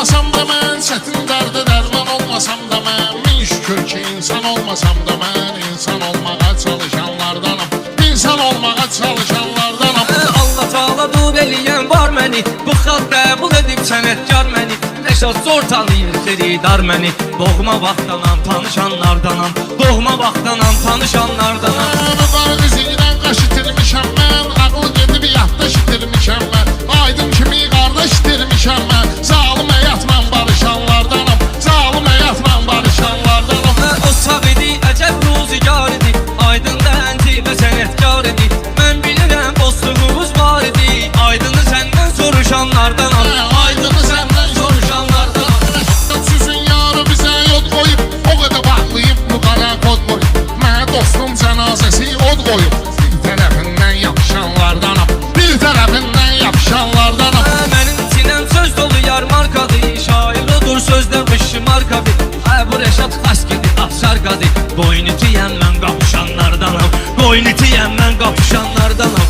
olmasam da mən, çətin dərdə dərman olmasam da mən, min şükür ki insan olmasam da mən, insan olmağa çalışanlardanam, insan olmağa çalışanlardanam. Allah Taala dub eləyən var məni, bu xalq qəbul edib sənətkar məni, Rəşad zor tanıyır xeridar məni, doğma vaxtdanam tanışanlardanam, doğma vaxtdanam tanışanlardanam. Qarı qızıyla qaş itirmişəm mən, ağıl gedib yadda itirmişəm mən, aydın kimi qardaş itirmişəm mən, zalım həyatla barışanlardanam, zalım həyatla barışanlardanam. O sağ idi, əcəb ruzigar idi, aydın da ənti və sənətkar idi, mən bilirəm dostluğumuz var idi, aydını səndən soruşanlardanam, aydını səndən soruşanlardanam. Rəşaddan sizin yarı bizə yod qoyub, o qədər bağlayıb bu qara kod qoyub, mənə dostum cənazəsi od qoyub, bir tərəfindən yapışanlardanam, bir tərəfindən yapışanlardanam. Mənim sinəm söz dolu yar markadır, şair odur sözlər qışı markadır, bu Rəşad xas gedir axşarqadır, boyun itiyəm mən qapışanlardanam, boyun itiyəm mən qapışanlardanam.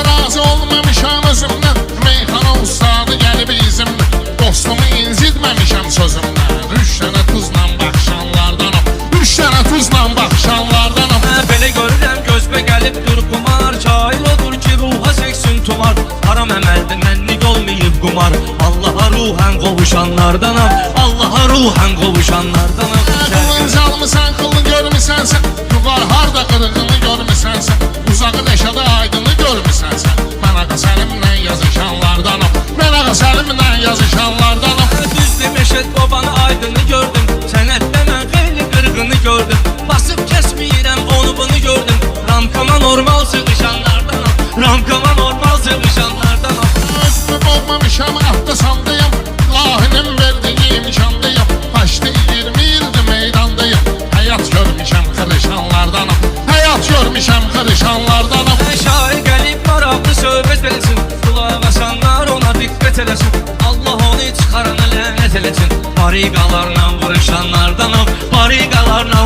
Razı olmamışam özümdən, meyxana ustadı gəlib izimdən, dostumu incitməmişəm sözümdən, üç dənə tuzla baxışanlardanam, üç dənə tuzla baxışanlardanam. Belə görürəm gözbə gəlib dur qumar, şair odur ki ruha çəksin tumar, haram əməldir mənlik olmayıb qumar, Allaha ruhən qovuşanlardanam, Allaha ruhən qovuşanlardanam. Qılın çalmısan, qılın görmüsənsə, yuqar harda qırığını görmüsənsə, uzağı Rəşada aydını görmüsənsə, mən ağa səlimlə yazışanlardanam, mən ağa səlimlə yazışanlardanam. Düzdür Məşəd babanı aydını gördüm, sənətdə mən xeyli qırğını gördüm, basıb kəsməyirəm onu bunu gördüm, ramkama normal sığışanlardanam, ramkama normal sığışanlardanam. Özümü boğmamışam, atda sandayam, ilahinin verdiği imkandayam, başda 20 ildir meydandayam, həyat görmüşəm xırışanlardanam, həyat görmüşəm xırışanlardanam. Şair gəlib maraqlı söhbət eləsin, qulaq asanlar ona diqqət eləsin, Allah onu çıxarana lənət eləsin, bariqalarla vuruşanlardanam, bariqalarla